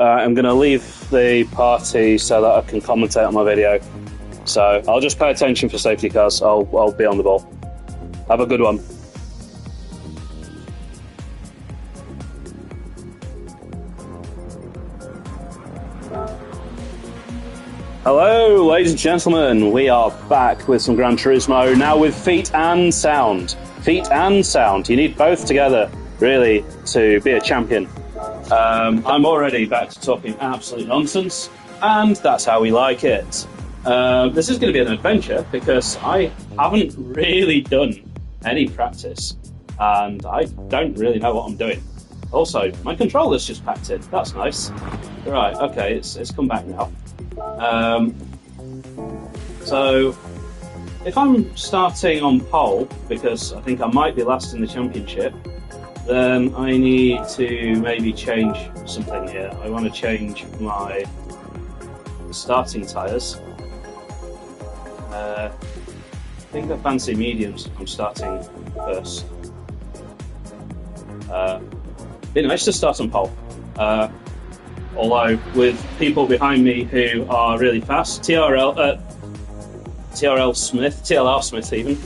I'm going to leave the party so that I can commentate on my video. So I'll just pay attention for safety cars. I'll be on the ball. Have a good one. Hello, ladies and gentlemen. We are back with some Gran Turismo, now with feet and sound. Feet and sound. You need both together, really, to be a champion. I'm already back to talking absolute nonsense, and that's how we like it. This is going to be an adventure because I haven't really done any practice, and I don't really know what I'm doing. Also, my controller's just packed in. That's nice. Right, okay, it's come back now. So, if I'm starting on pole, because I think I might be last in the championship, then I need to maybe change something here. I want to change my starting tyres. I think I fancy mediums. I'm starting first. Be nice to start on pole. Although with people behind me who are really fast, TLR Smith even,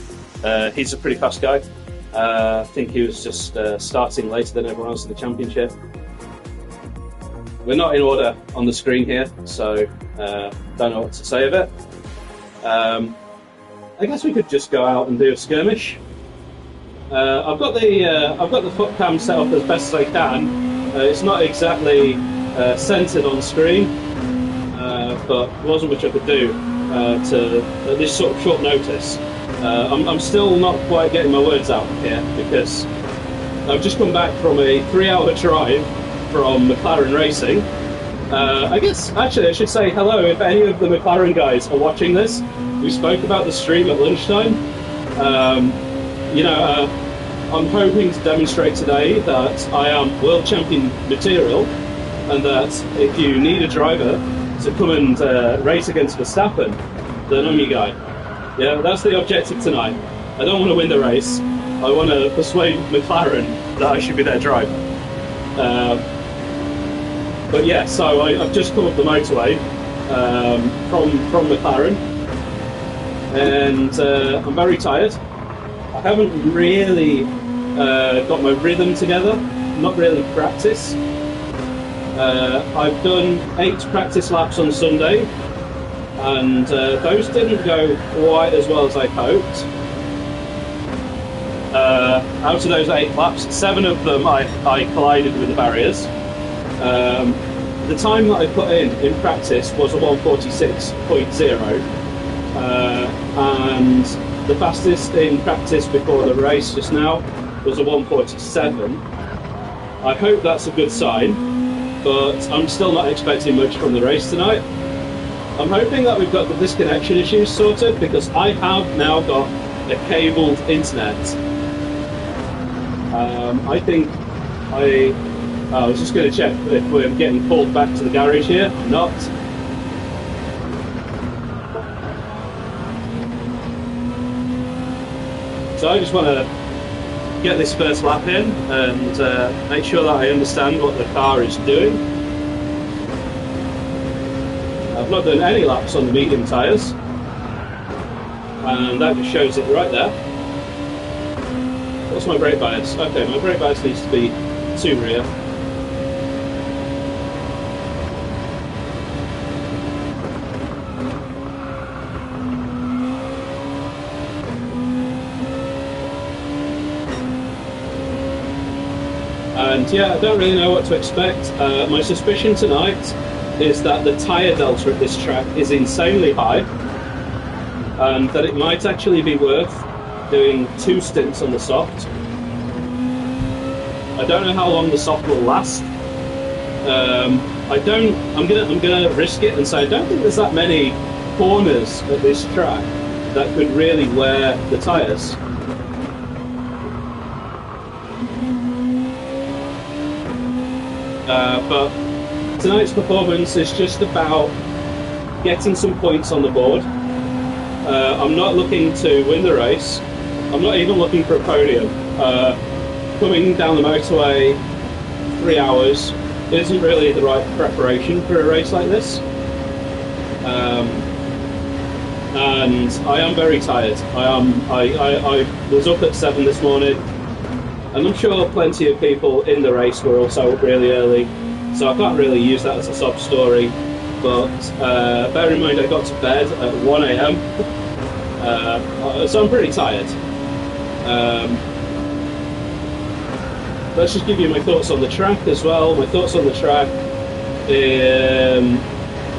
he's a pretty fast guy. I think he was just starting later than everyone else in the championship. We're not in order on the screen here, so don't know what to say of it. I guess we could just go out and do a skirmish. I've got the foot cam set up as best as I can. It's not exactly centered on screen, but there wasn't much I could do at this sort of short notice. I'm still not quite getting my words out here because I've just come back from a 3-hour drive from McLaren Racing. I guess actually I should say hello if any of the McLaren guys are watching this. We spoke about the stream at lunchtime. I'm hoping to demonstrate today that I am world champion material, and that if you need a driver to come and race against Verstappen, then I'm your guy. Yeah, that's the objective tonight. I don't want to win the race. I want to persuade McLaren that I should be their driver. But yeah, so I've just come up the motorway from McLaren, and I'm very tired. I haven't really got my rhythm together, not really practice. I've done 8 practice laps on Sunday, and those didn't go quite as well as I hoped. Out of those 8 laps, 7 of them I collided with the barriers. The time that I put in practice was a 1:46.0, and the fastest in practice before the race just now was a 1:47. I hope that's a good sign, but I'm still not expecting much from the race tonight. I'm hoping that we've got the disconnection issues sorted, because I have now got a cabled internet. I was just going to check if we're getting pulled back to the garage here. Not. So I just want to get this first lap in and make sure that I understand what the car is doing. I've not done any laps on the medium tyres, and that just shows it right there. What's my brake bias? Okay, my brake bias needs to be 2 rear. And yeah, I don't really know what to expect. My suspicion tonight is that the tyre delta at this track is insanely high, and that it might actually be worth doing 2 stints on the soft. I don't know how long the soft will last. I'm gonna risk it and say I don't think there's that many corners at this track that could really wear the tyres. But tonight's performance is just about getting some points on the board. I'm not looking to win the race. I'm not even looking for a podium. Coming down the motorway 3 hours isn't really the right preparation for a race like this. And I am very tired. I was up at 7 this morning, and I'm sure plenty of people in the race were also up really early, so I can't really use that as a sob story. But bear in mind I got to bed at 1 AM, so I'm pretty tired. Let's just give you my thoughts on the track as well. My thoughts on the track.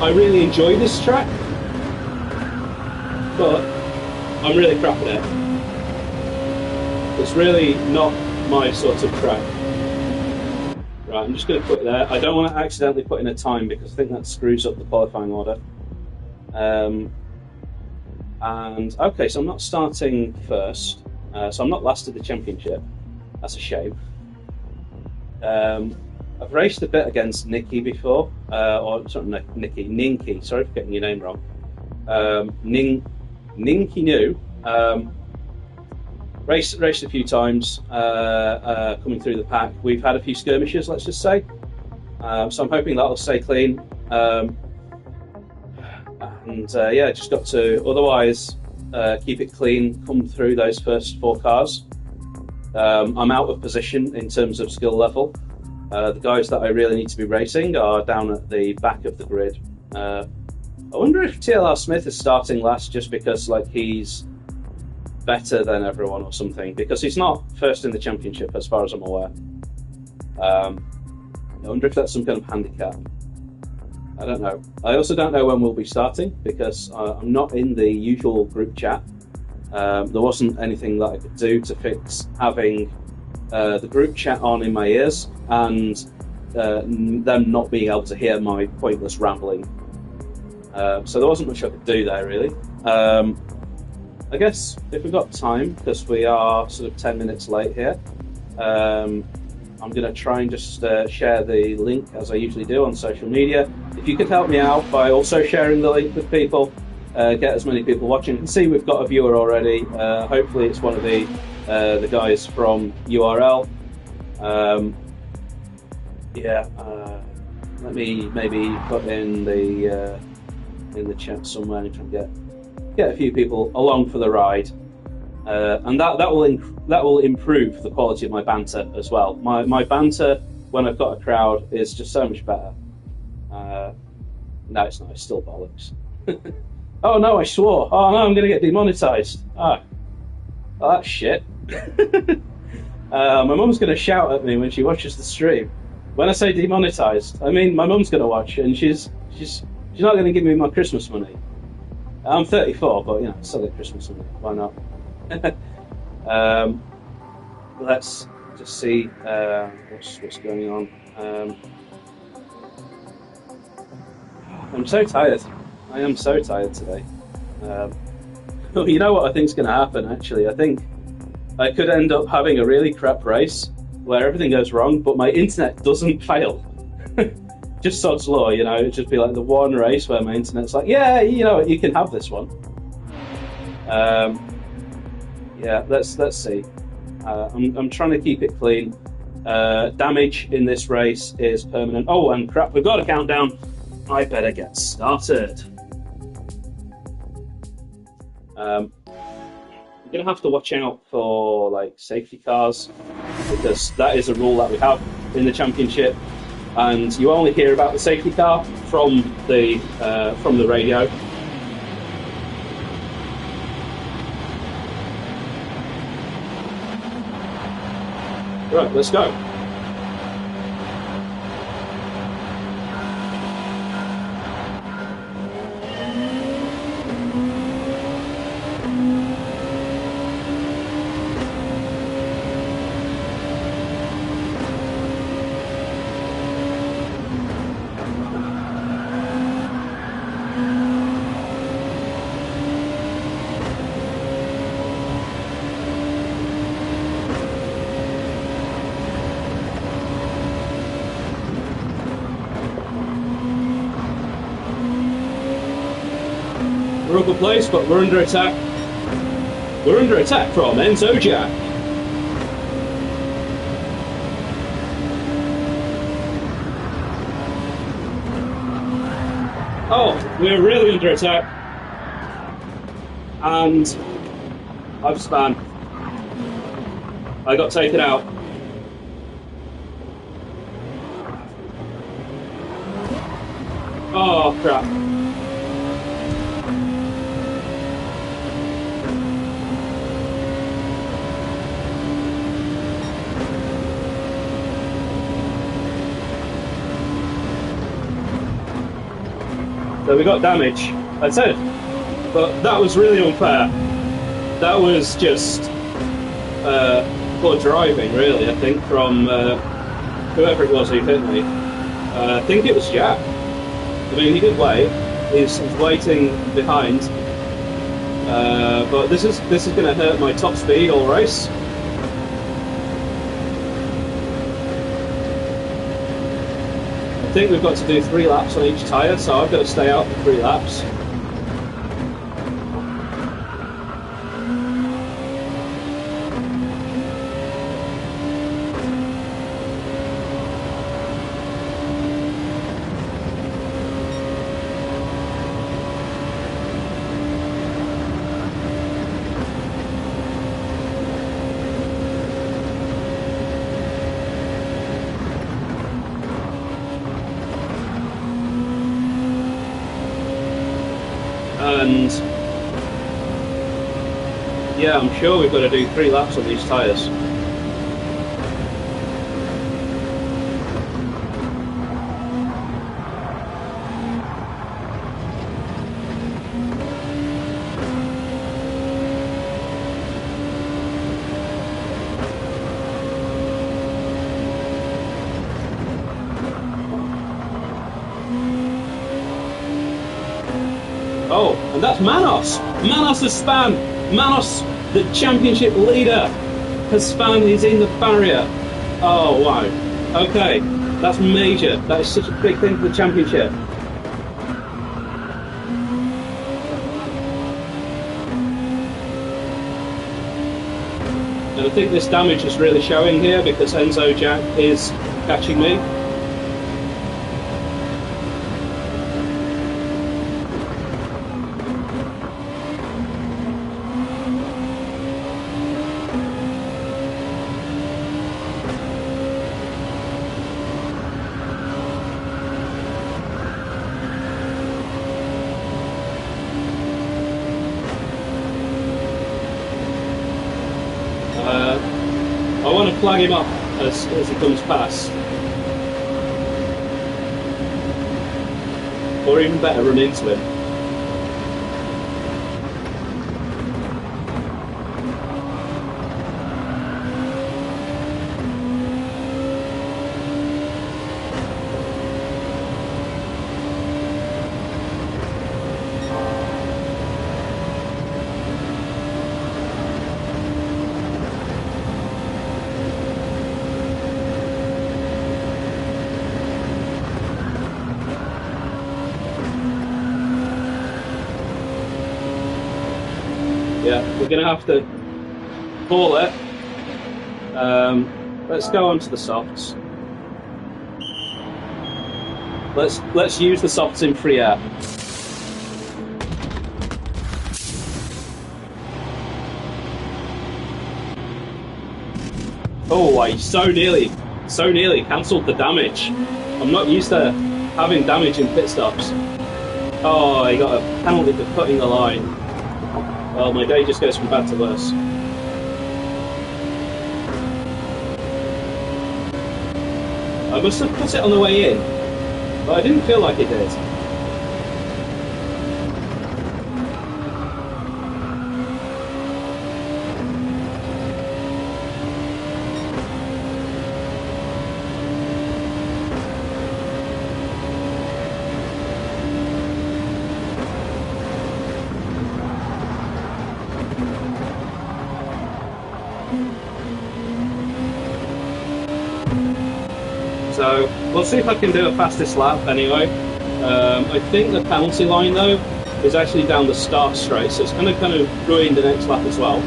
I really enjoy this track, but I'm really crap at it. It's really not my sort of track. Right, I'm just going to put it there. I don't want to accidentally put in a time because I think that screws up the qualifying order. And okay, so I'm not starting first, so I'm not last at the championship. That's a shame. I've raced a bit against Nikki before, or sorry, Ninky. Sorry for getting your name wrong. Ninky New. Raced a few times coming through the pack. We've had a few skirmishes, let's just say. So I'm hoping that'll stay clean. Yeah, just got to otherwise keep it clean, come through those first 4 cars. I'm out of position in terms of skill level. The guys that I really need to be racing are down at the back of the grid. I wonder if TLR Smith is starting last just because like he's better than everyone or something, because he's not first in the championship as far as I'm aware. I wonder if that's some kind of handicap. I don't know. I also don't know when we'll be starting because I'm not in the usual group chat. There wasn't anything that I could do to fix having the group chat on in my ears and them not being able to hear my pointless rambling. So there wasn't much I could do there really. I guess if we've got time, because we are sort of 10 minutes late here, I'm going to try and just share the link as I usually do on social media. If you could help me out by also sharing the link with people, get as many people watching. You can see we've got a viewer already. Hopefully it's one of the guys from URL. Let me maybe put in the chat somewhere and try and get a few people along for the ride, and that will improve the quality of my banter as well. My banter when I've got a crowd is just so much better. No, it's not. It's still bollocks. Oh no, I swore. Oh no, I'm going to get demonetized. Oh, that's shit. My mum's going to shout at me when she watches the stream. When I say demonetized, I mean my mum's going to watch, and she's not going to give me my Christmas money. I'm 34, but you know, still get Christmas money. Why not? Let's just see what's going on. I'm so tired. I am so tired today. Well, you know what I think's going to happen? Actually, I think I could end up having a really crap race where everything goes wrong, but my internet doesn't fail. Just sod's law, you know. It'd just be like the one race where my internet's like, yeah, you know, you can have this one. Yeah, let's see. I'm trying to keep it clean. Damage in this race is permanent. Oh, and crap, we've got a countdown. I better get started. I'm gonna have to watch out for like safety cars because that is a rule that we have in the championship, and you only hear about the safety car from the radio. Right, let's go. We're up a place, but we're under attack. We're under attack from Enzo Jack. Oh, we're really under attack. And I've spun. I got taken out. Oh, crap. So we got damage. That's it. But that was really unfair. That was just poor driving, really, I think, from whoever it was who hit me. I think it was Jack. I mean, he did wait. He's waiting behind. But this is going to hurt my top speed all race. I think we've got to do 3 laps on each tyre, so I've got to stay out for 3 laps. And yeah, I'm sure we've got to do 3 laps on these tyres. Oh, and that's Manos! Manos has spun! Manos, the championship leader, has spun. He's in the barrier. Oh, wow. Okay, that's major. That is such a big thing for the championship. And I think this damage is really showing here because Enzo Jack is catching me. I want to flag him up as he comes past. Or even better, run into him. Yeah, we're going to have to pull it. Let's go on to the softs. Let's use the softs in free air. Oh, I so nearly cancelled the damage. I'm not used to having damage in pit stops. Oh, I got a penalty for cutting the line. Well, my day just goes from bad to worse. I must have put it on the way in, but I didn't feel like it did. So we'll see if I can do a fastest lap anyway. I think the penalty line though is actually down the start straight, so it's going to kind of ruin the next lap as well.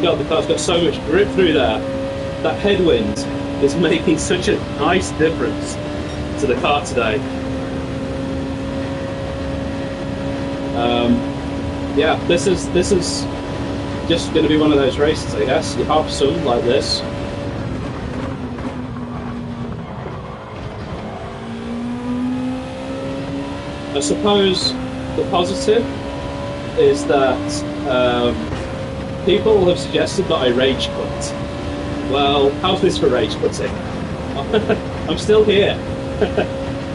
God, the car's got so much grip through there. That headwind is making such a nice difference to the car today. Yeah, this is just going to be one of those races, I guess. You have some like this. I suppose the positive is that people have suggested that I rage quit. Well, how's this for rage quitting? I'm still here.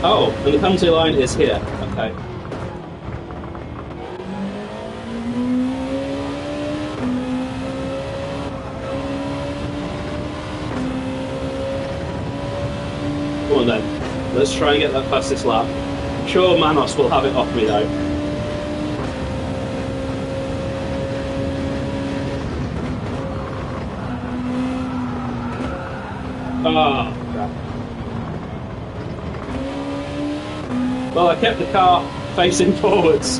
Oh, and the penalty line is here. Okay. Come on then, let's try and get that fastest lap. I'm sure Manos will have it off me though. Ah, crap. Well, I kept the car facing forwards.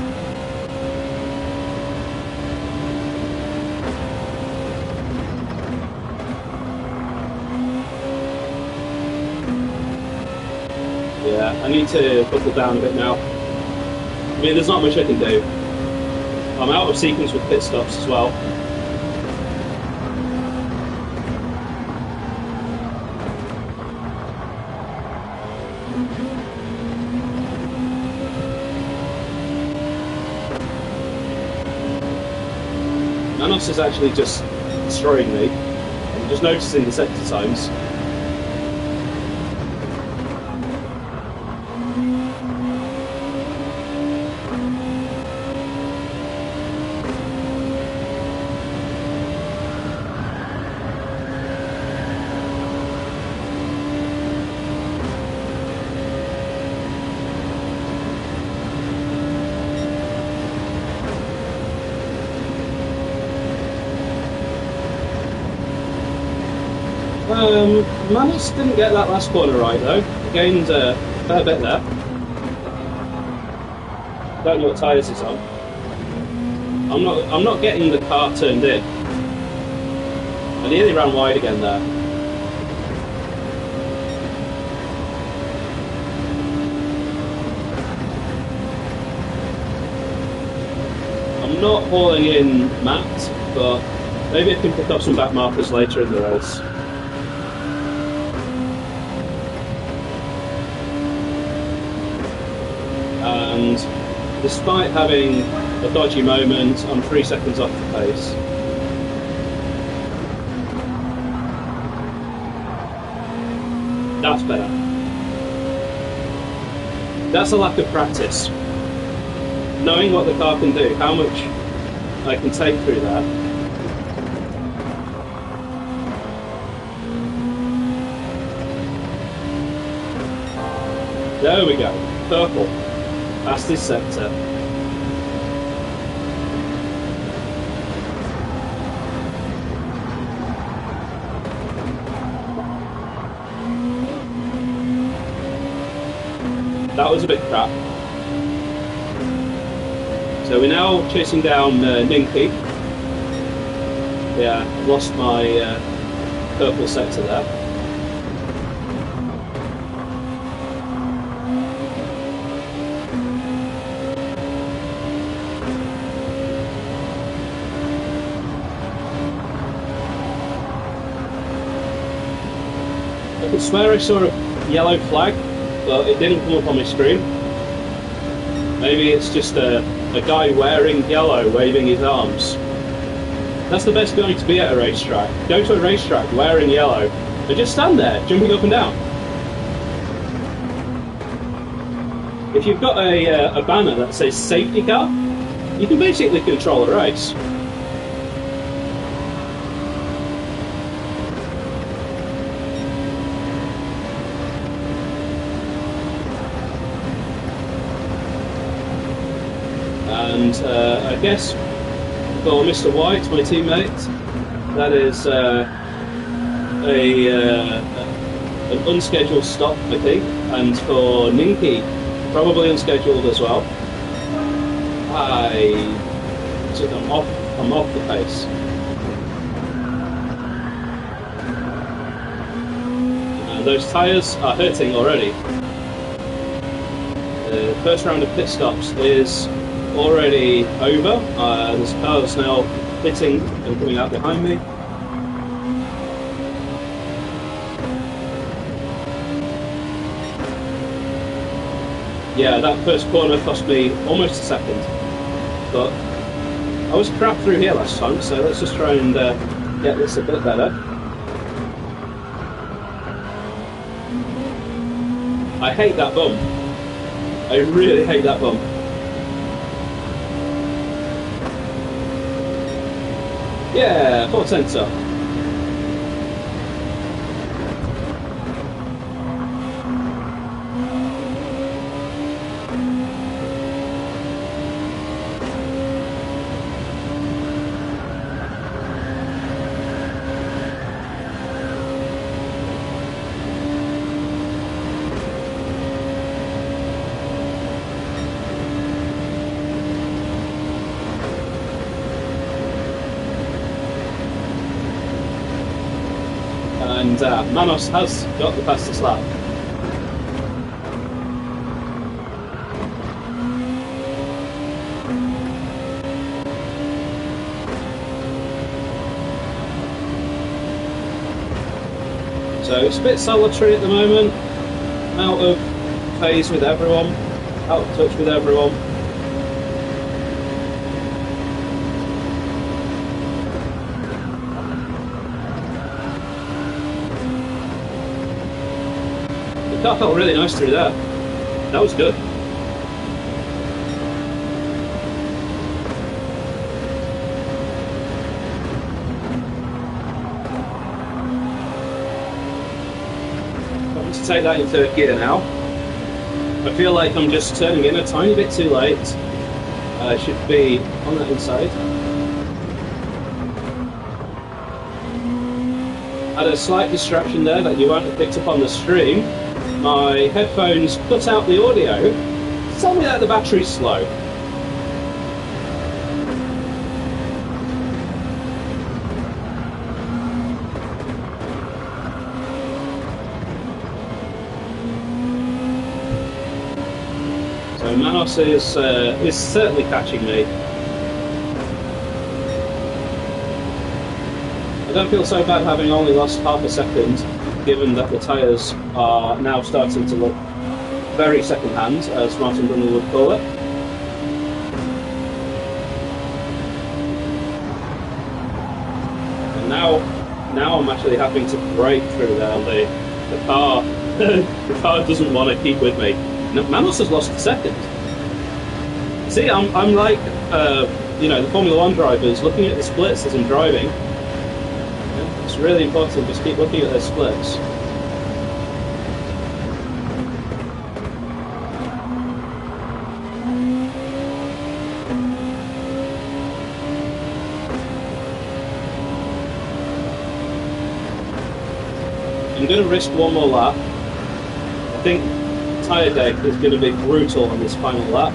Yeah, I need to buckle down a bit now. I mean, there's not much I can do. I'm out of sequence with pit stops as well. Manos is actually just destroying me. I'm just noticing the sector times. Manos didn't get that last corner right though. Gained a fair bit there. Don't know what tyres he's on. I'm not getting the car turned in. I nearly ran wide again there. I'm not hauling in Matt, but maybe I can pick up some back markers later in the race. And despite having a dodgy moment, I'm 3 seconds off the pace. That's better. That's a lack of practice. Knowing what the car can do, how much I can take through that. There we go, purple. Fastest sector. That was a bit crap. So we're now chasing down Ninky. Yeah, lost my purple sector there. I could swear I saw a yellow flag, but it didn't come up on my screen. Maybe it's just a guy wearing yellow waving his arms. That's the best going to be at a racetrack. Go to a racetrack wearing yellow and just stand there, jumping up and down. If you've got a banner that says safety car, you can basically control a race. And I guess for Mr. White, my teammate, that is an unscheduled stop, I think. And for Ninky, probably unscheduled as well. I'm off the pace. those tyres are hurting already. The first round of pit stops is already over. There's cars now pitting and coming out behind me. Yeah, that first corner cost me almost a second, but I was crap through here last time, so let's just try and get this a bit better. I hate that bump. I really hate that bump. Yeah, 4 tenths up. And Manos has got the fastest lap. So it's a bit solitary at the moment, out of phase with everyone, out of touch with everyone. The car felt really nice through there. That was good. I'm to take that in third gear now. I feel like I'm just turning in a tiny bit too late. I should be on that inside. Had a slight distraction there that you won't have picked up on the stream. My headphones cut out the audio. Tell me that the battery's slow. So Manos is certainly catching me. I don't feel so bad having only lost half a second, given that the tyres are now starting to look very second-hand, as Martin Brundle would call it. And now I'm actually having to brake through there. The car the car doesn't want to keep with me. Manos has lost a second. See, I'm like you know, the Formula 1 drivers looking at the splits as I'm driving. It's really important, just keep looking at those splits. I'm going to risk one more lap. I think tyre deck is going to be brutal on this final lap.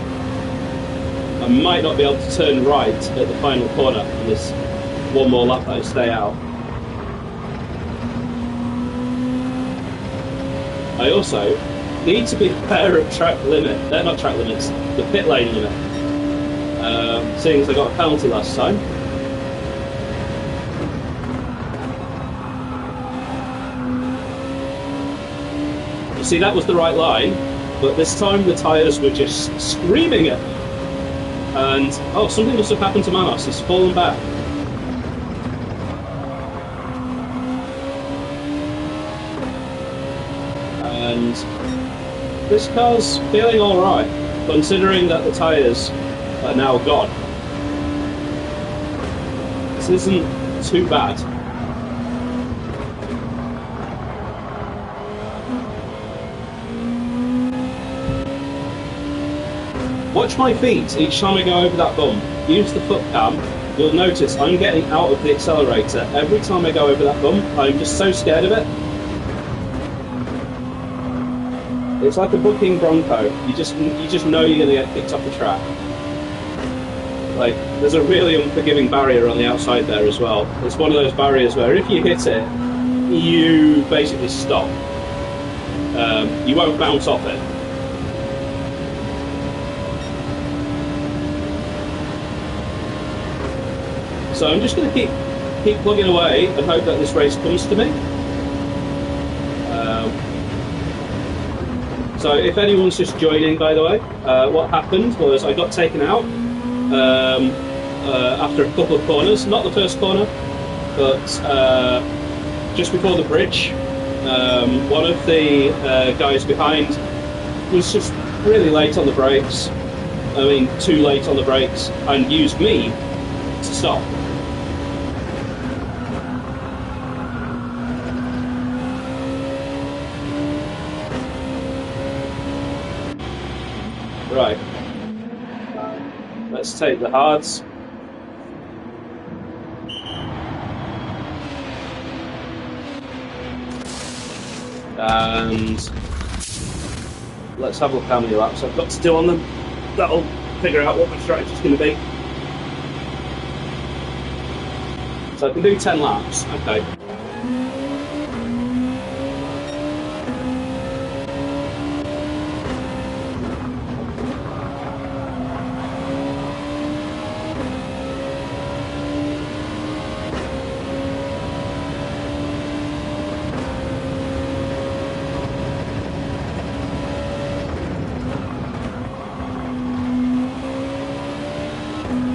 I might not be able to turn right at the final corner on this one more lap that I stay out. I also need to be aware of track limit, not track limits, the pit lane limit. Seeing as I got a penalty last time. You see, that was the right line, but this time the tyres were just screaming at me. And, oh, something must have happened to Manos, he's fallen back. And this car's feeling alright, considering that the tyres are now gone. This isn't too bad. Watch my feet each time I go over that bump. Use the foot cam. You'll notice I'm getting out of the accelerator every time I go over that bump. I'm just so scared of it. It's like a bucking bronco. You just know you're going to get kicked off the track. Like, there's a really unforgiving barrier on the outside there as well. It's one of those barriers where if you hit it, you basically stop. you won't bounce off it. So I'm just going to keep plugging away and hope that this race comes to me. So if anyone's just joining, by the way, what happened was I got taken out after a couple of corners, not the first corner, but just before the bridge. One of the guys behind was just really late on the brakes. I mean, too late on the brakes, and used me to stop. Right, let's take the hards. And let's have a look how many laps I've got to do on them. That'll figure out what my strategy's going to be. So I can do 10 laps, okay.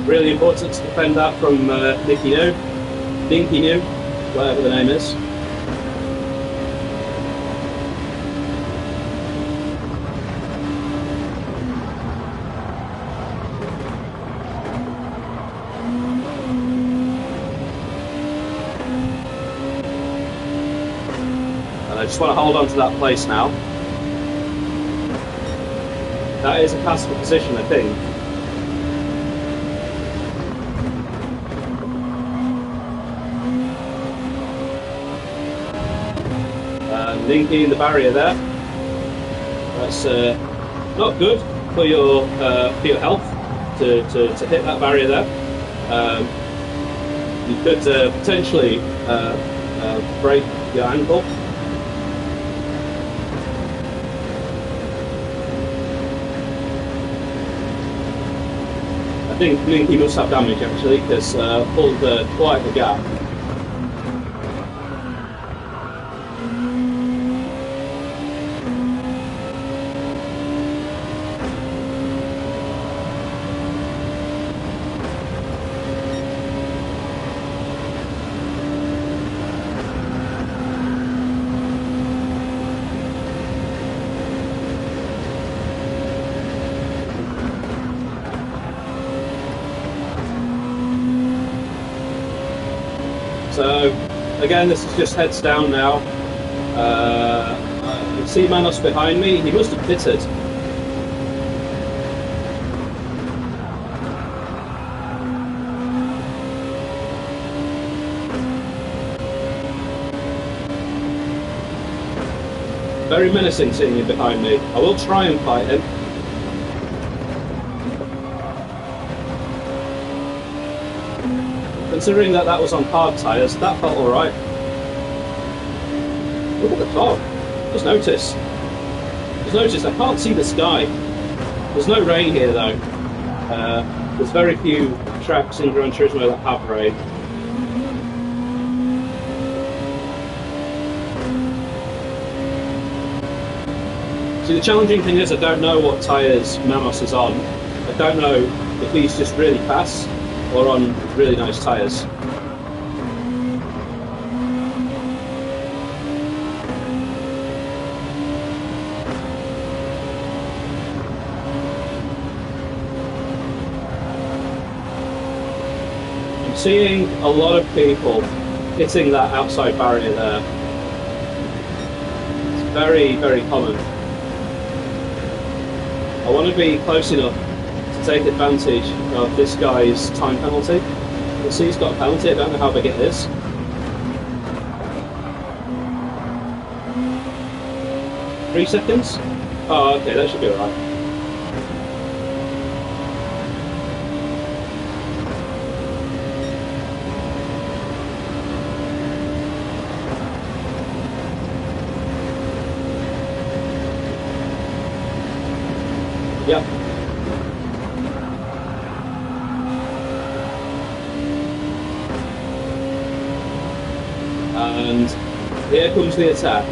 Really important to defend that from Dinky New, whatever the name is. And I just want to hold on to that place now. That is a passable position, I think. Linking the barrier there. That's not good for your health to hit that barrier there. You could potentially break your ankle. I think Linky must have damage actually, because pulled quite the gap. So again, this is just heads down now. You can see Manos behind me. He must have pitted. Very menacing seeing him behind me. I will try and fight him. Considering that was on hard tyres, that felt alright. Look at the fog. Just notice I can't see the sky. There's no rain here though. There's very few tracks in Gran Turismo that have rain. See, the challenging thing is I don't know what tyres Manos is on. I don't know if he's just really fast or on really nice tyres. I'm seeing a lot of people hitting that outside barrier there. It's very, very common. I want to be close enough to take advantage of this guy's time penalty. You can see he's got a penalty, I don't know how big it is. Three seconds? Oh, okay, that should be alright. Yep. And here comes the attack.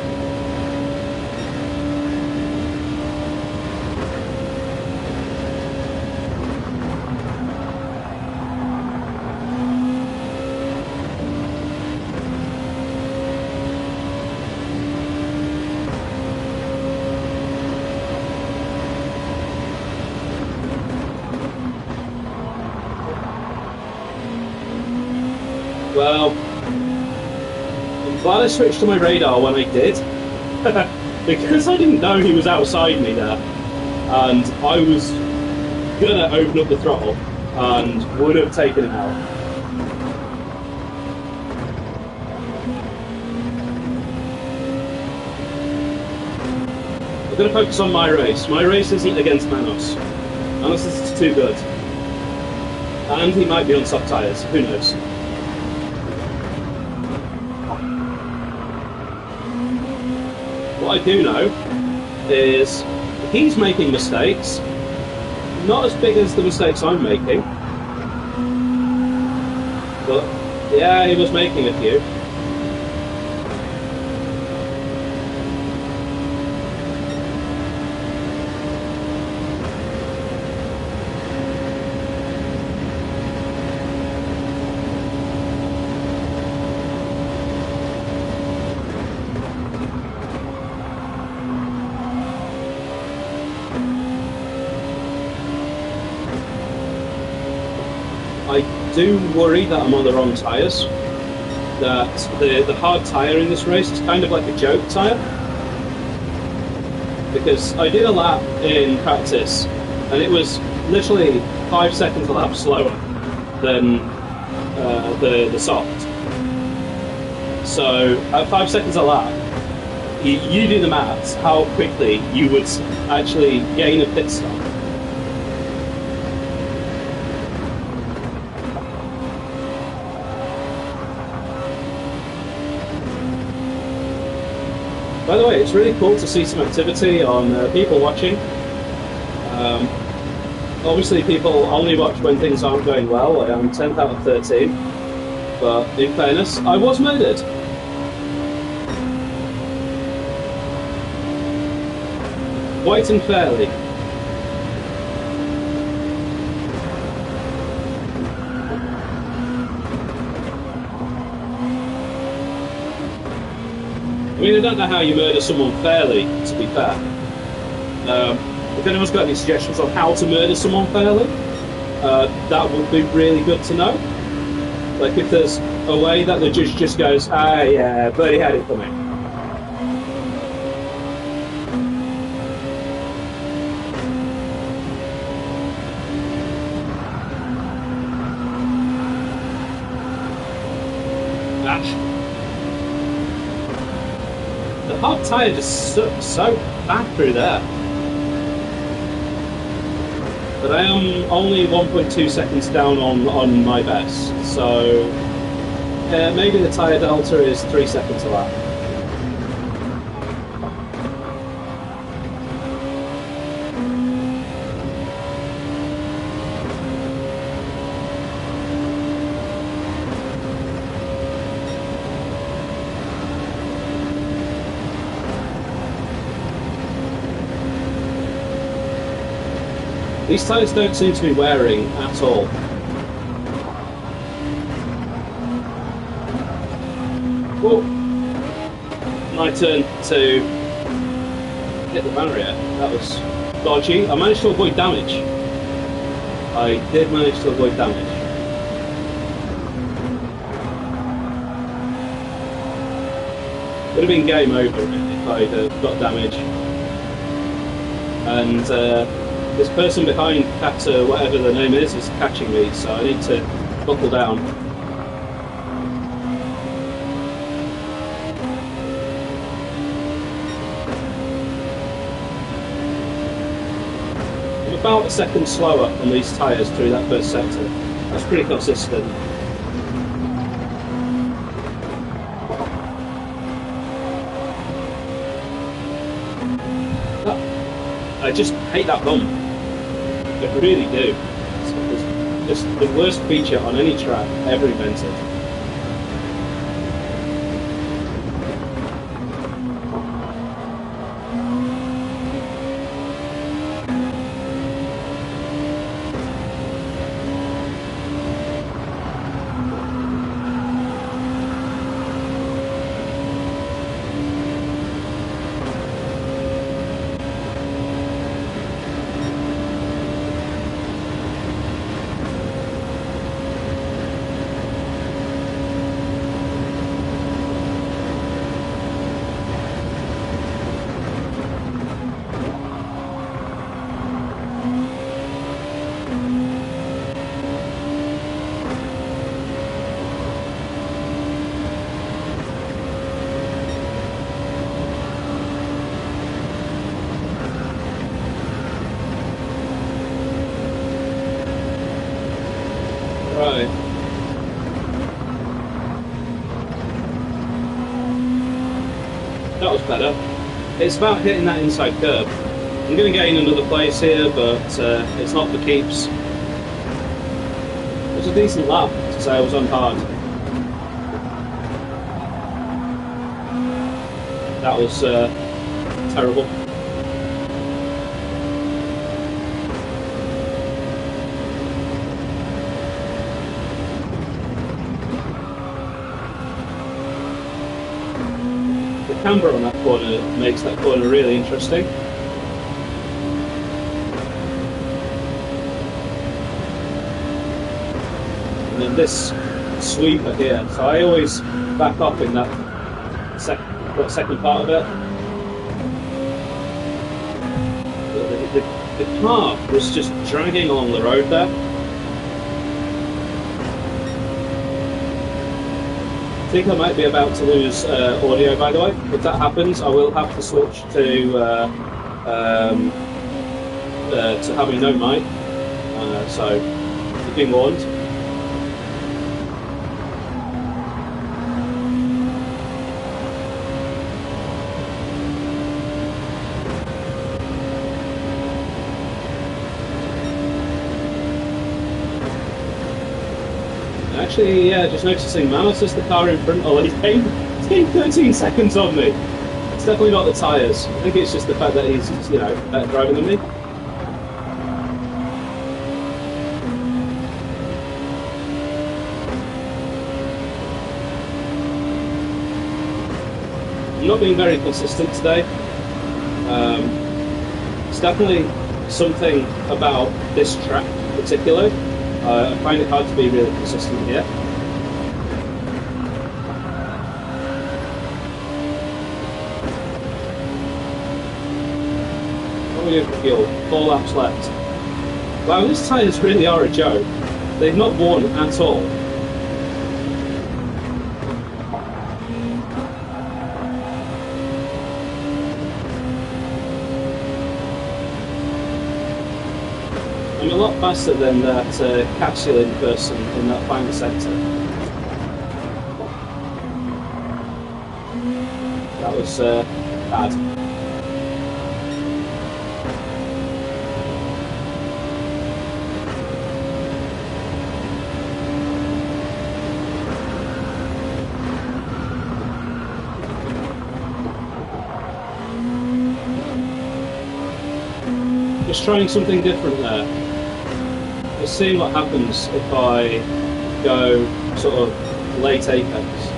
Well, I'm glad I switched to my radar when I did, because I didn't know he was outside me there, and I was gonna open up the throttle and would have taken him out. I'm gonna focus on my race. My race isn't against Manos. Manos is too good. And he might be on soft tyres, who knows. What I do know is he's making mistakes, not as big as the mistakes I'm making, but yeah, he was making a few. I do worry that I'm on the wrong tyres, that the hard tyre in this race is kind of like a joke tyre, because I did a lap in practice and it was literally 5 seconds a lap slower than the soft. So at 5 seconds a lap, you do the maths how quickly you would actually gain a pit stop. By the way, it's really cool to see some activity on people watching. Obviously, people only watch when things aren't going well. I'm 10th out of 13, but in fairness, I was murdered. Quite unfairly. I mean, I don't know how you murder someone fairly, to be fair. If anyone's got any suggestions on how to murder someone fairly, that would be really good to know. Like if there's a way that the judge just goes, ah yeah, but he had it coming. The hard tyre just sucks so bad through there. But I am only 1.2 seconds down on my best, so maybe the tyre delta is 3 seconds a lap. These tyres don't seem to be wearing at all. Oh, my turn to hit the barrier. That was dodgy. I managed to avoid damage. I did manage to avoid damage. Would have been game over if I'd got damage. And this person behind Gr2, whatever the name is catching me, so I need to buckle down. I'm about a second slower on these tyres through that first sector. That's pretty consistent. I just hate that bump. I really do. It's just the worst feature on any track ever invented. Right. That was better. It's about hitting that inside curb. I'm going to gain another place here, but it's not for keeps. It was a decent lap to say I was on hard. That was terrible. The camber on that corner makes that corner really interesting. And then this sweeper here, so I always back up in that second part of it. The car was just dragging along the road there. I think I might be about to lose audio, by the way. If that happens, I will have to switch to having no mic. So, you've been warned. Actually, yeah, just noticing Manos is the car in front. Oh, he's gained 13 seconds on me. It's definitely not the tyres. I think it's just the fact that he's, you know, better driving than me. I'm not being very consistent today. It's definitely something about this track particularly. I find it hard to be really consistent here. What are we doing for fuel? 4 laps left. Wow, these tyres really are a joke. They've not worn at all. I'm a lot faster than that capsuling person in that final sector. That was bad. Just trying something different there. Just seeing what happens if I go sort of late apex.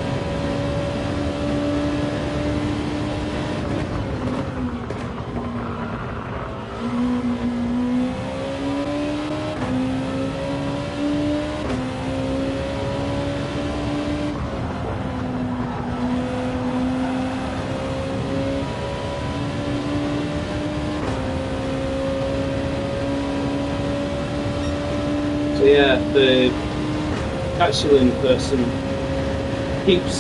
So yeah, the capsuling person keeps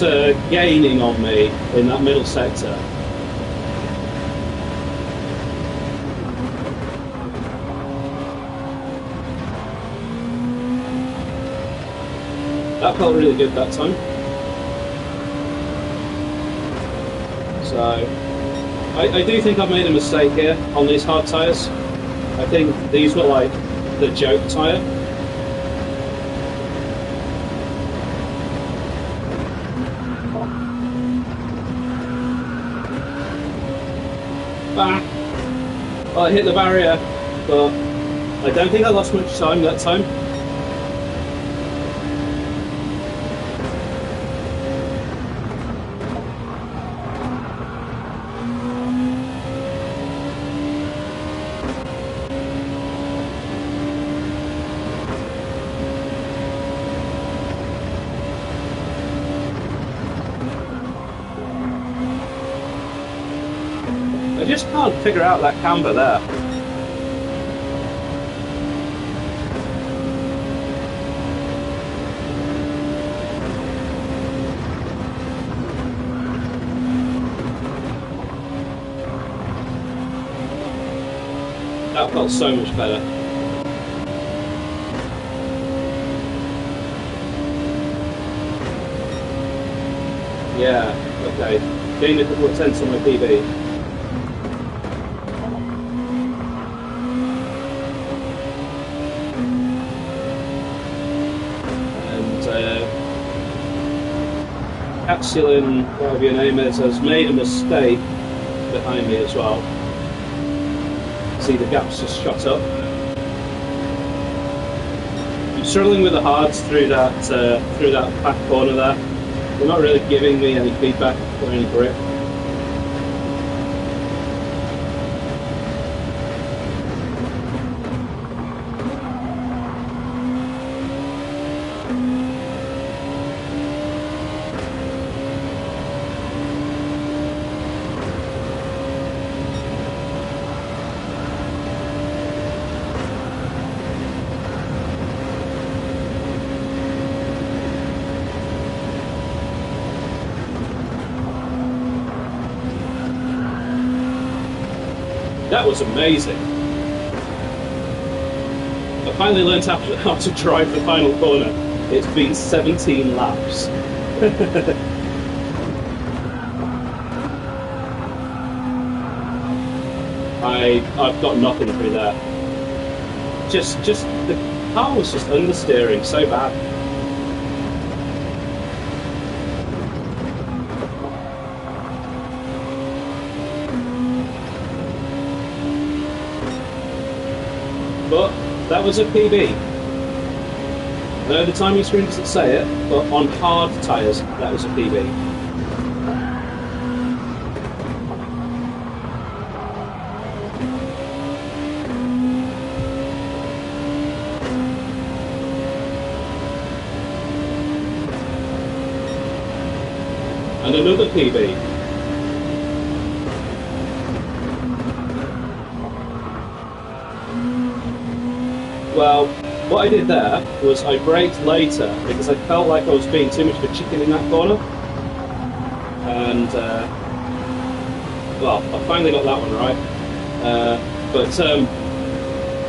gaining on me in that middle sector. That felt really good that time. So I do think I've made a mistake here on these hard tyres. I think these were like the joke tyre. Ah! Well, I hit the barrier, but I don't think I lost much time that time. I just can't figure out that camber there. That felt so much better. Yeah, okay. Gained a couple of tenths on my PB. Capsulin, whatever your name is, has made a mistake behind me as well. See the gaps just shot up. I'm struggling with the hards through that back corner there. They're not really giving me any feedback or any grip. That was amazing. I finally learned how to drive the final corner. It's been 17 laps. I've got nothing through there. Just the car was just understeering so bad. But that was a PB. I know the timing screen doesn't say it, but on hard tyres, that was a PB. And another PB. Well, what I did there was I braked later because I felt like I was being too much of a chicken in that corner. And, well, I finally got that one right.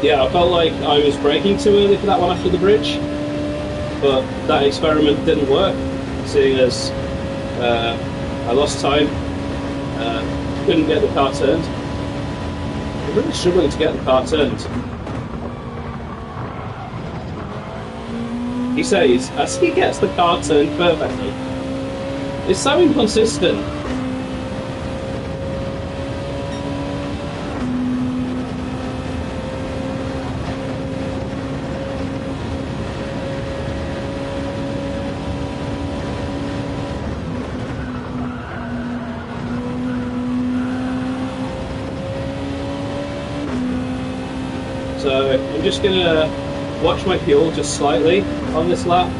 Yeah, I felt like I was braking too early for that one after the bridge. But that experiment didn't work, seeing as I lost time, couldn't get the car turned. I'm really struggling to get the car turned. He says, as he gets the car turned perfectly. It's so inconsistent. So I'm just going to watch my fuel just slightly on this lap.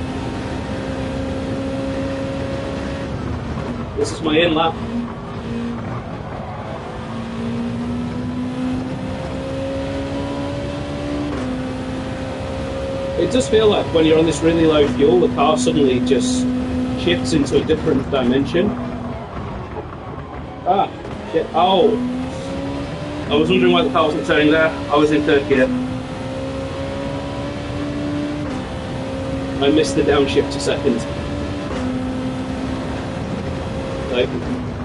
This is my in lap. It does feel like when you're on this really low fuel, the car suddenly just shifts into a different dimension. Ah, shit. Oh! I was wondering why the car wasn't turning there. I was in third gear. I missed the downshift a second. Like,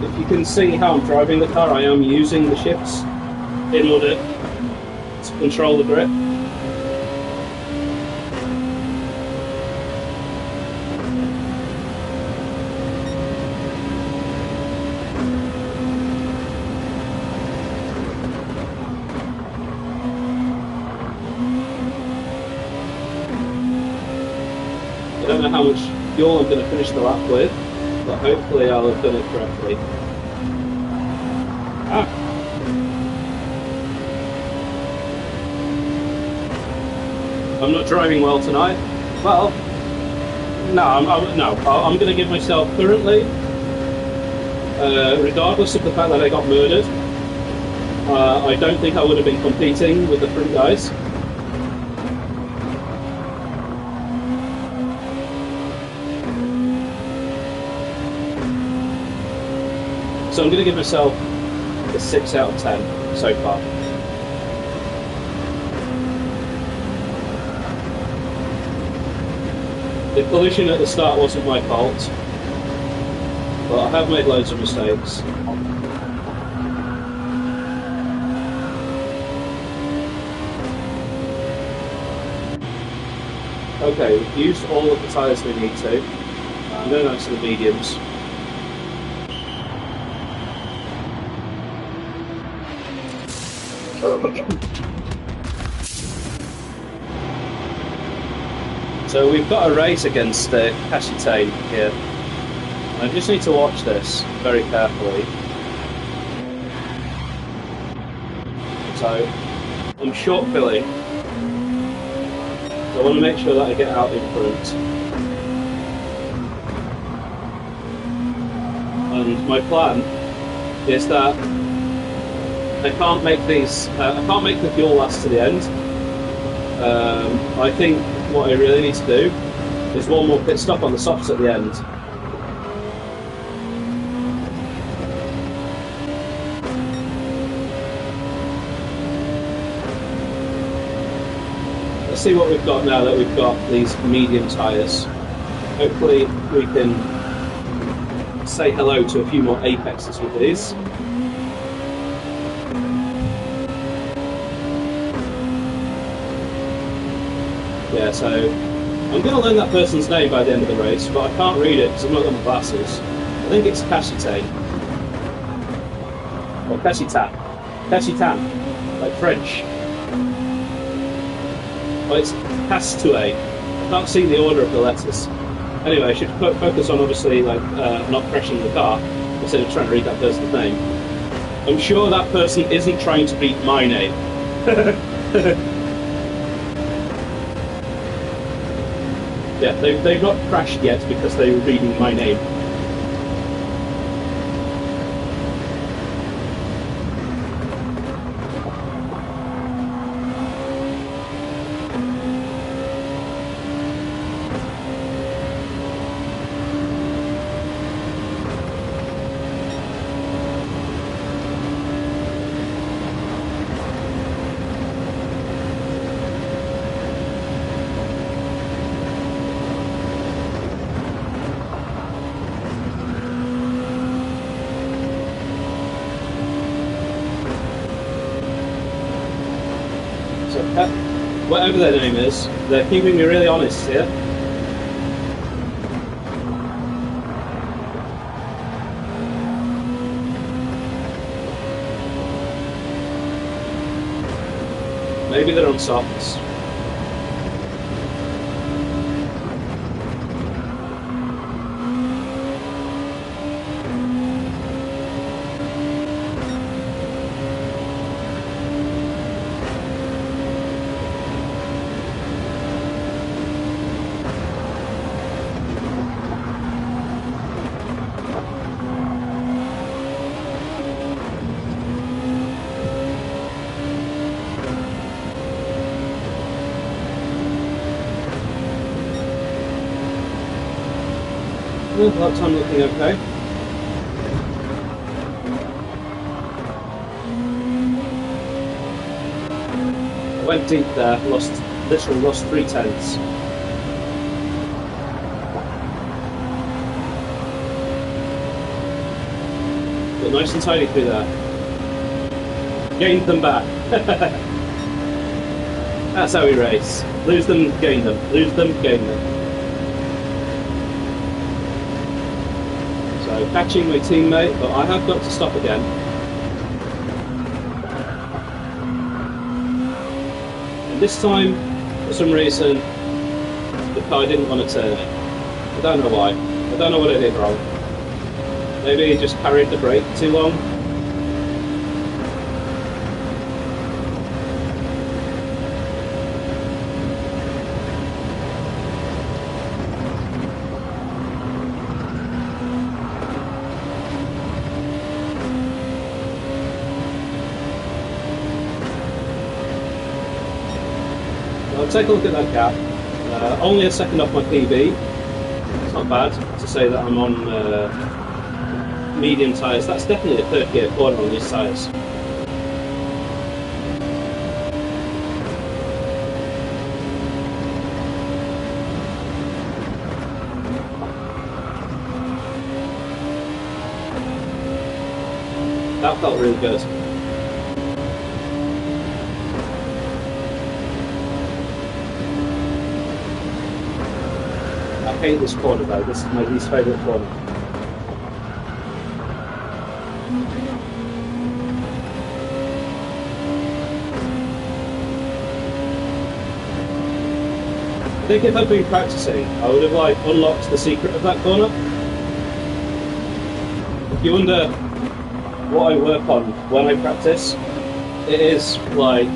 if you can see how I'm driving the car, I am using the shifts in order to control the grip. how much fuel I'm going to finish the lap with, but hopefully I'll have done it correctly. I'm not driving well tonight. Well, no, I'm going to give myself currently, regardless of the fact that I got murdered, I don't think I would have been competing with the front guys. So I'm going to give myself a 6 out of 10 so far. The collision at the start wasn't my fault, but I have made loads of mistakes. Okay, we've used all of the tyres we need to. I'm going on to the mediums. So we've got a race against GT7 here. I just need to watch this very carefully. So I'm short filling. So I want to make sure that I get out in front. And my plan is that I can't make these. I can't make the fuel last to the end. I think what I really need to do is one more pit stop on the softs at the end. Let's see what we've got now that we've got these medium tyres. Hopefully we can say hello to a few more apexes with these. Yeah, so I'm going to learn that person's name by the end of the race, but I can't read it because I've not got my glasses. I think it's GT7. Or GT7. GT7, like French. Well, it's GT2. I can't see the order of the letters. Anyway, I should focus on obviously like not crashing the car instead of trying to read that person's name. I'm sure that person isn't trying to read my name. Yeah, they've not crashed yet because they were reading my name. Whatever their name is, they're keeping me really honest here. Maybe they're on softs. That time looking okay. I went deep there, literally lost 3/10. But nice and tidy through there. Gained them back. That's how we race. Lose them, gain them. Lose them, gain them. Catching my teammate, but I have got to stop again. And this time, for some reason, the car didn't want to turn. I don't know why. I don't know what I did wrong. Maybe I just carried the brake too long. I'll take a look at that gap. Only a second off my PB. It's not bad to say that I'm on medium tyres. That's definitely a third gear corner on these tyres. That felt really good. I hate this corner though, this is my least favourite corner. I think if I'd been practicing, I would have like unlocked the secret of that corner. If you wonder what I work on when I practice, it is like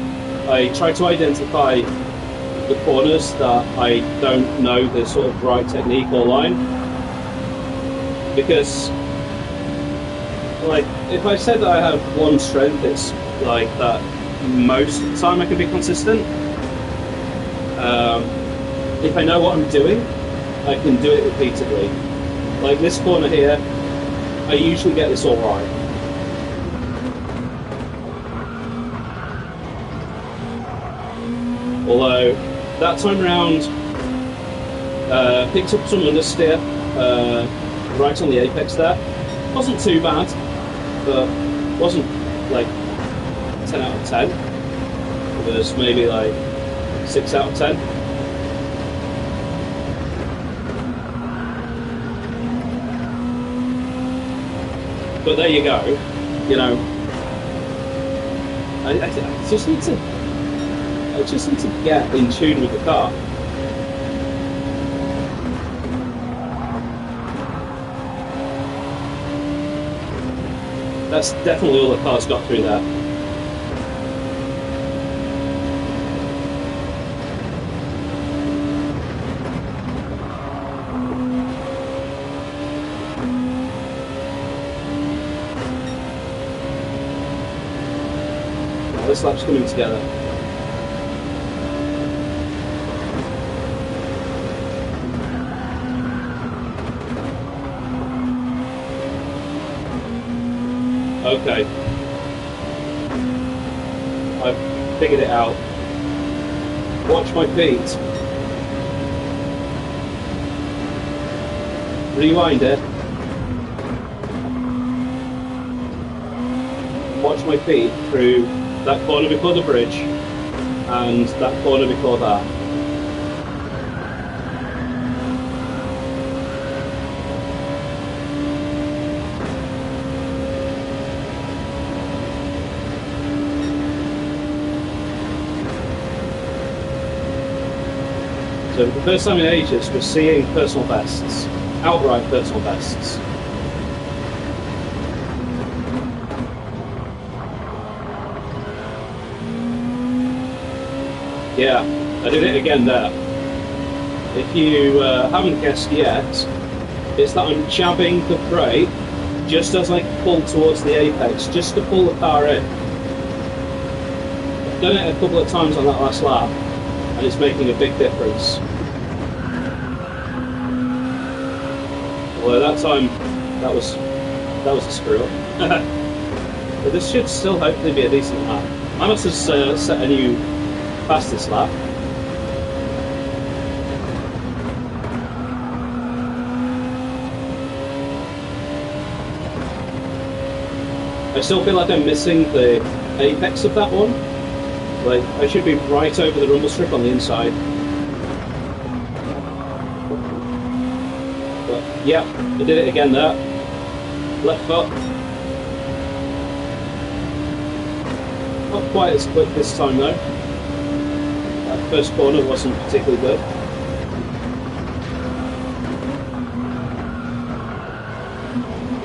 I try to identify the corners that I don't know the sort of right technique or line, because like if I said that I have one strength, it's like that most of the time I can be consistent. If I know what I'm doing, I can do it repeatedly. Like this corner here, I usually get this all right. Although that time round, picked up some understeer right on the apex there. Wasn't too bad, but wasn't like 10 out of 10. It was maybe like 6 out of 10. But there you go. You know, I just need to. I just need to get in tune with the car. That's definitely all the car's got through there. Now this lap's coming together. Okay, I've figured it out. Watch my feet. Rewind it. Watch my feet through that corner before the bridge and that corner before that. So for the first time in ages, we're seeing personal bests, outright personal bests. Yeah, I did it again there. If you haven't guessed yet, it's that I'm jabbing the brake just as I pull towards the apex, just to pull the car in. I've done it a couple of times on that last lap, and it's making a big difference. Although that time, that was a screw up. But this should still hopefully be a decent lap. I must have set a new fastest lap. I still feel like I'm missing the apex of that one. Like, I should be right over the rumble strip on the inside. But, yeah, I did it again there. Left foot. Not quite as quick this time though. That first corner wasn't particularly good.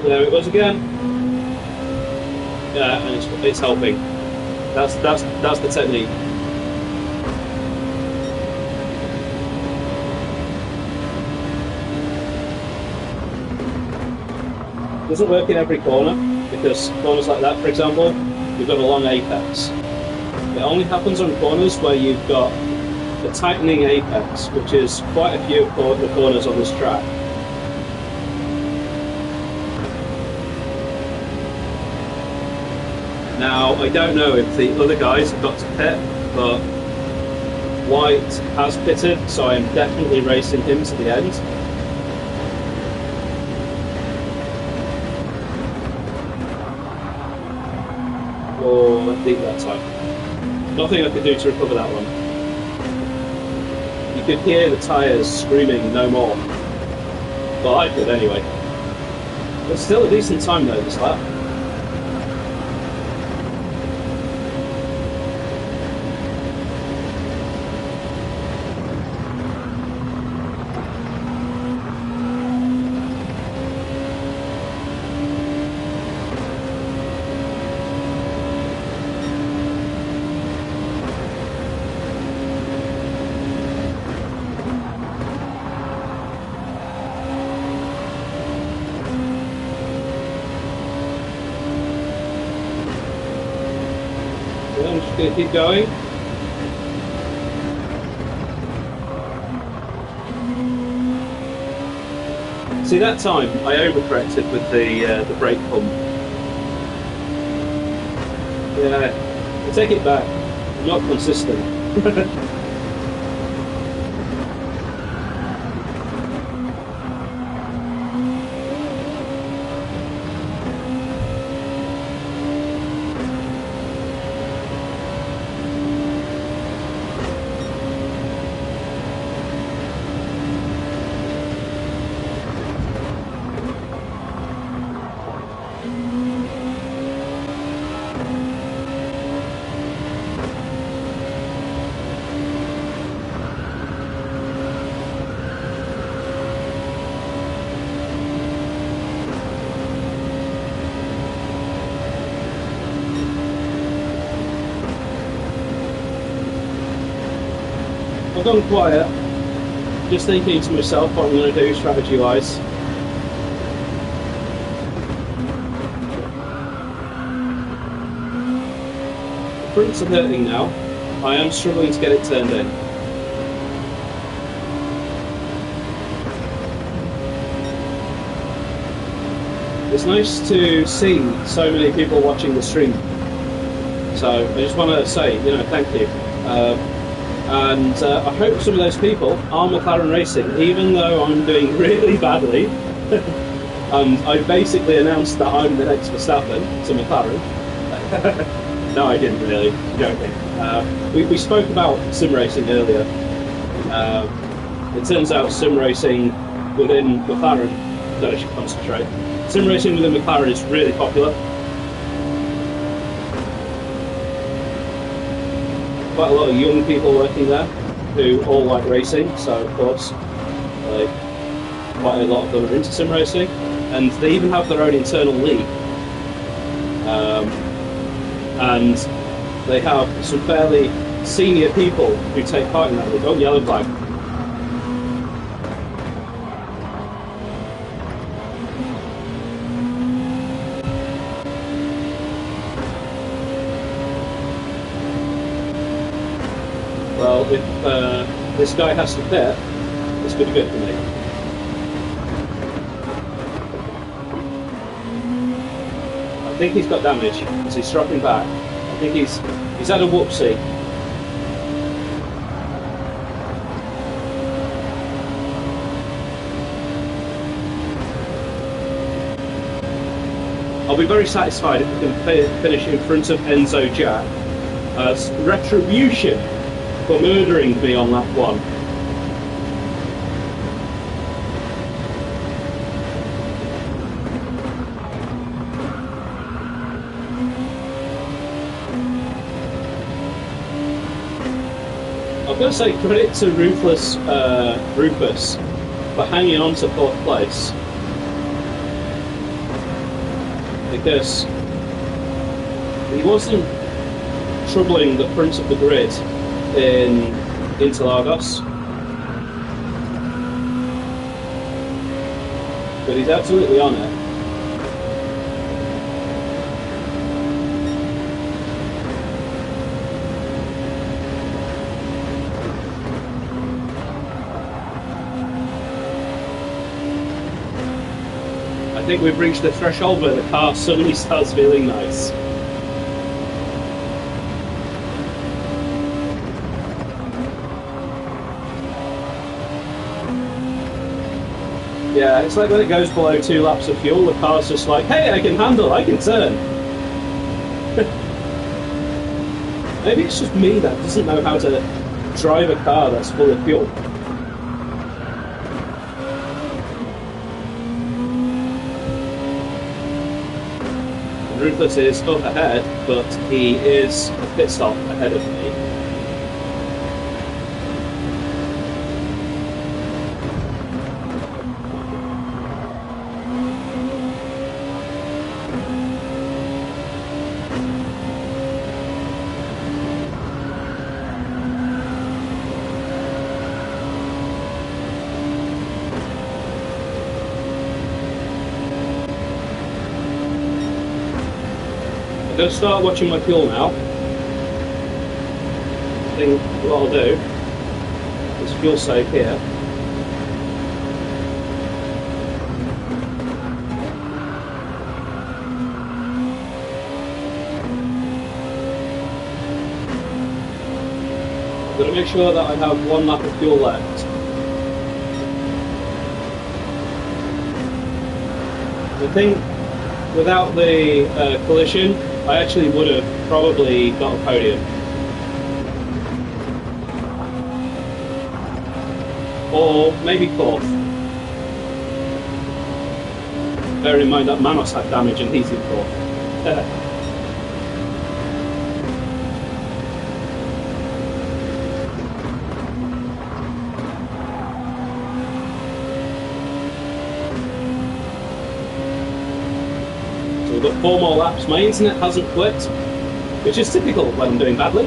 There it was again. Yeah, and it's helping. That's the technique. It doesn't work in every corner, because corners like that, for example, you've got a long apex. It only happens on corners where you've got a tightening apex, which is quite a few of the corners on this track. Now, I don't know if the other guys have got to pit, but White has pitted, so I'm definitely racing him to the end. Or deep that time. Nothing I could do to recover that one. You could hear the tyres screaming no more. Well, I could anyway. But still a decent time though, this lap. I'm just going to keep going. See, that time I overcorrected with the brake pump. Yeah, I take it back. I'm not consistent. I've gone quiet, just thinking to myself what I'm going to do strategy-wise. The fronts are hurting now. I am struggling to get it turned in. It's nice to see so many people watching the stream. So I just want to say, thank you. And I hope some of those people are McLaren racing, even though I'm doing really badly. And I basically announced that I'm the next Verstappen to McLaren. No, I didn't really, joking. We spoke about sim racing earlier. It turns out sim racing within McLaren, I should concentrate. Sim racing within McLaren is really popular. Quite a lot of young people working there who all like racing, so of course quite a lot of them are into sim racing, and they even have their own internal league, and they have some fairly senior people who take part in that league. Oh, yellow flag. Well, if this guy has to pit, it's going to be good for me. I think he's got damage as he's dropping back. I think he's had a whoopsie. I'll be very satisfied if we can finish in front of Enzo Jack as retribution for murdering me on lap 1. I've got to say credit to Ruthless Rufus for hanging on to 4th place. because he wasn't troubling the front of the grid in Interlagos, but he's absolutely on it. I think we've reached the threshold where the car suddenly starts feeling nice. Yeah, it's like when it goes below 2 laps of fuel, the car's just like, hey, I can handle, I can turn. Maybe it's just me that doesn't know how to drive a car that's full of fuel. Ruthless is up ahead, but he is a pit stop ahead of me. I'm going to start watching my fuel now. I think what I'll do is fuel save here. I'm going to make sure that I have 1 lap of fuel left. I think without the collision, I actually would have probably got a podium. Or maybe 4th. Bear in mind that Manos had damage and he's in 4th. We've got 4 more laps. My internet hasn't quit, which is typical when I'm doing badly.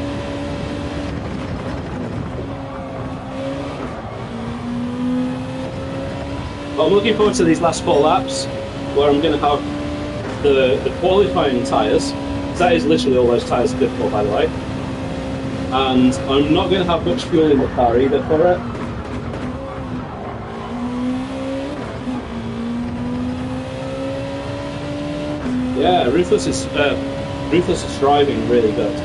But I'm looking forward to these last 4 laps, where I'm going to have the qualifying tyres. That is literally all those tyres are good for, by the way. And I'm not going to have much fuel in the car either for it. Yeah, Ruthless is driving really good.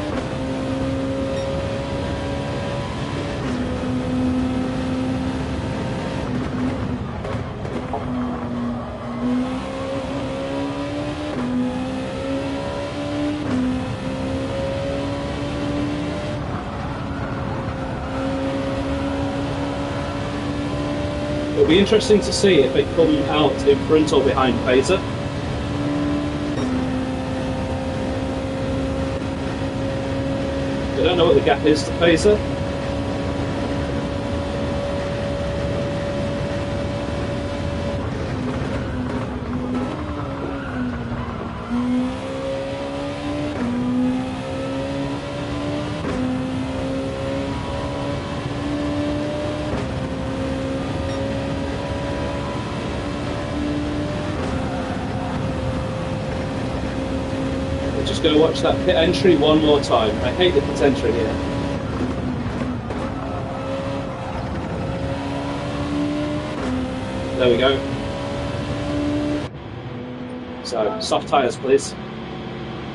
It'll be interesting to see if they come out in front or behind Phaser. I don't know what the gap is to Phaser. We're just going to watch that pit entry one more time. I hate the pit entry here. There we go. So, soft tyres please.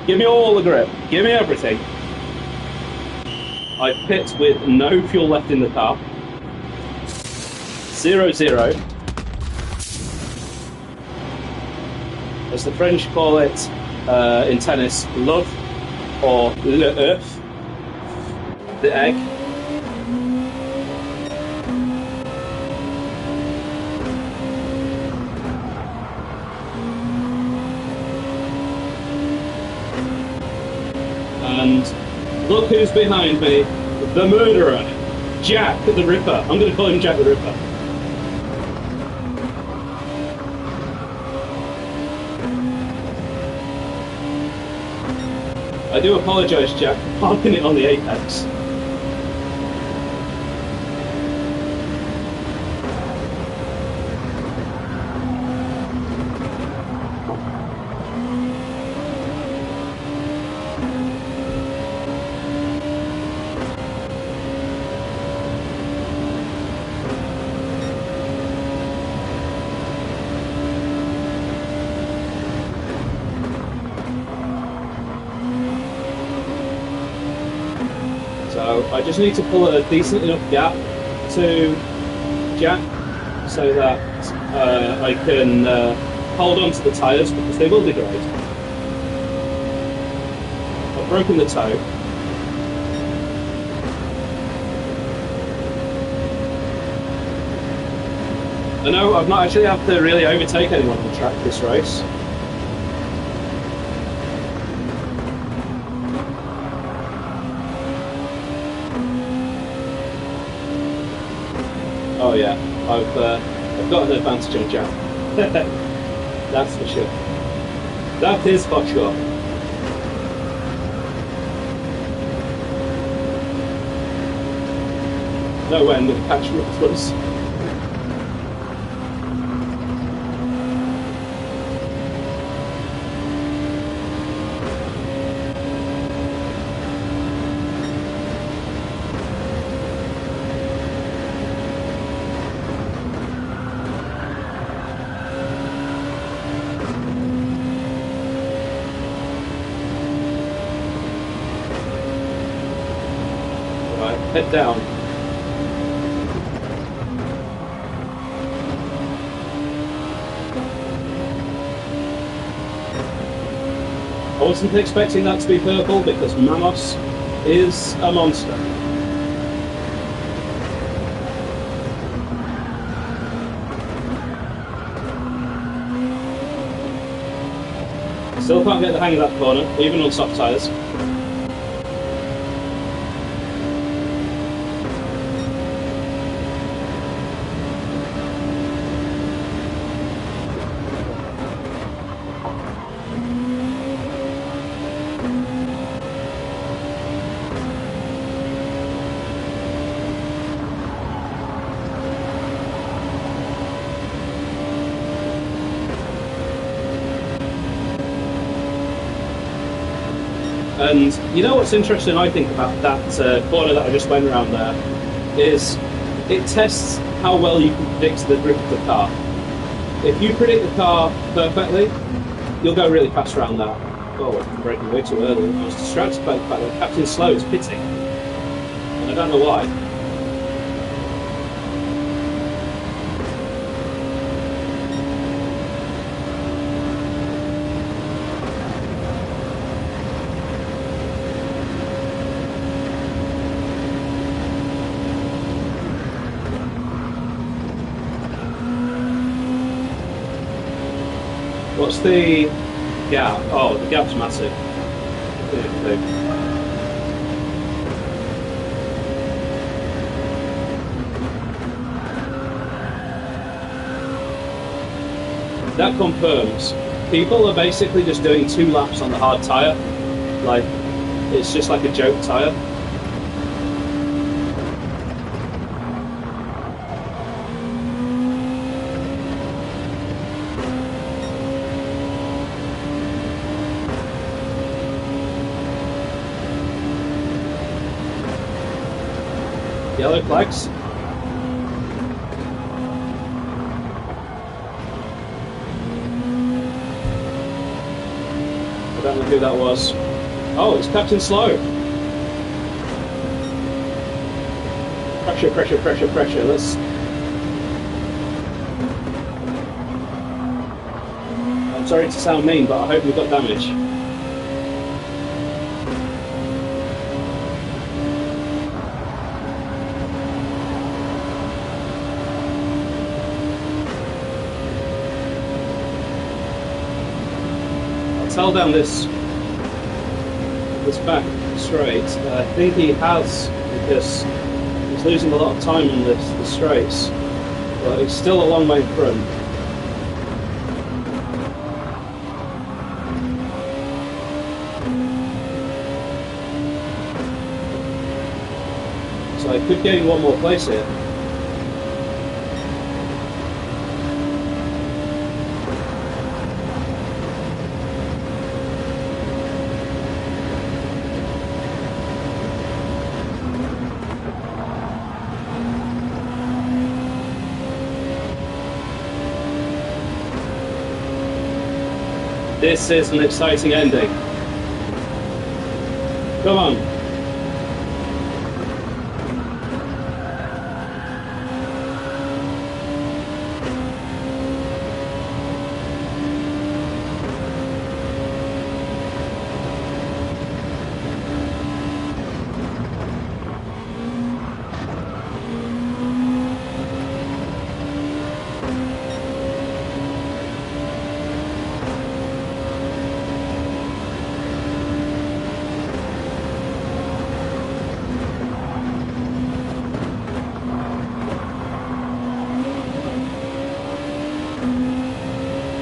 Give me all the grip. Give me everything. I pit with no fuel left in the car. 0-0. As the French call it in tennis, love or l'œuf, the egg. And look who's behind me, the murderer, Jack the Ripper. I'm going to call him Jack the Ripper. I do apologise, Jack, for parking it on the apex. So I just need to pull a decent enough gap to Jack so that I can hold on to the tyres because they will degrade. I've broken the toe. I know I've not actually had to really overtake anyone on the track this race. Oh yeah, I've got an advantage on Jack. That's for sure. That is for sure. No way I'm going to catch Gr2. Right, head down. I wasn't expecting that to be purple because Mamos is a monster. Still can't get the hang of that corner, even on soft tyres. And you know what's interesting, I think, about that corner that I just went around there, is it tests how well you can predict the grip of the car. If you predict the car perfectly, you'll go really fast around that. Oh, I'm braking way too early. I was distracted by the fact that Captain Slow is pitting, and I don't know why. What's the gap? Oh, the gap's massive. That confirms people are basically just doing 2 laps on the hard tyre. Like, it's just like a joke tyre. Yellow flags. I don't know who that was. Oh, it's Captain Slow. Pressure, pressure, pressure, pressure. Let's. I'm sorry to sound mean, but I hope we've got damage. Tell down this back straight. I think he has, because he's losing a lot of time on the straights, but he's still a long way in front. I could gain one more place here. This is an exciting ending. Come on.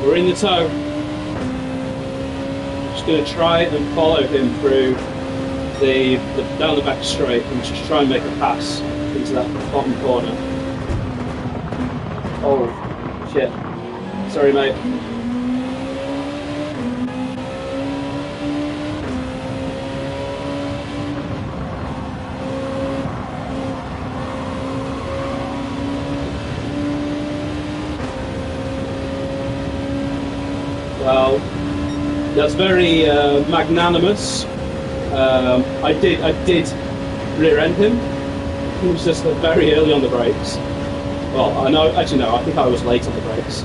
We're in the tow. Just going to try and follow him through down the back straight and just try and make a pass into that bottom corner. Oh, shit. Sorry, mate. Well, that's very magnanimous. I did rear end him. He was just very early on the brakes. Well, I think I was late on the brakes.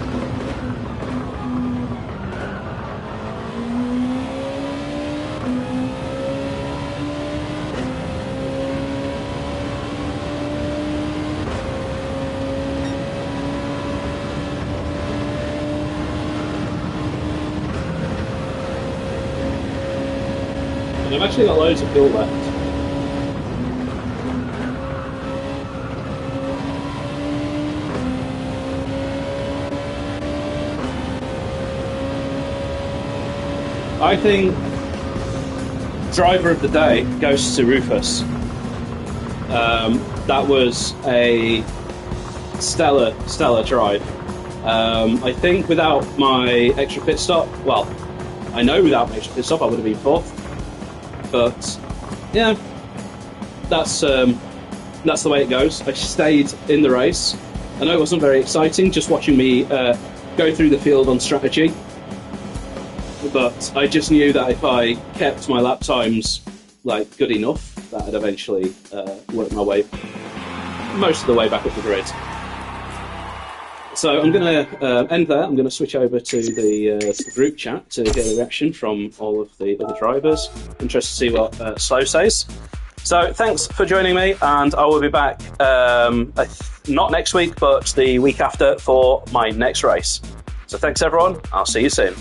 And I've actually got loads of fuel left. I think driver of the day goes to Rufus. That was a stellar drive. I think without my extra pit stop, well, I know without my extra pit stop I would have been fourth. But yeah, that's the way it goes. I stayed in the race. I know it wasn't very exciting just watching me go through the field on strategy, but I just knew that if I kept my lap times like good enough, that I'd eventually work my way most of the way back up the grid. So I'm going to end there. I'm going to switch over to the group chat to get a reaction from all of the other drivers. Interested to see what Slow says. So thanks for joining me, and I will be back not next week, but the week after for my next race. So thanks everyone. I'll see you soon.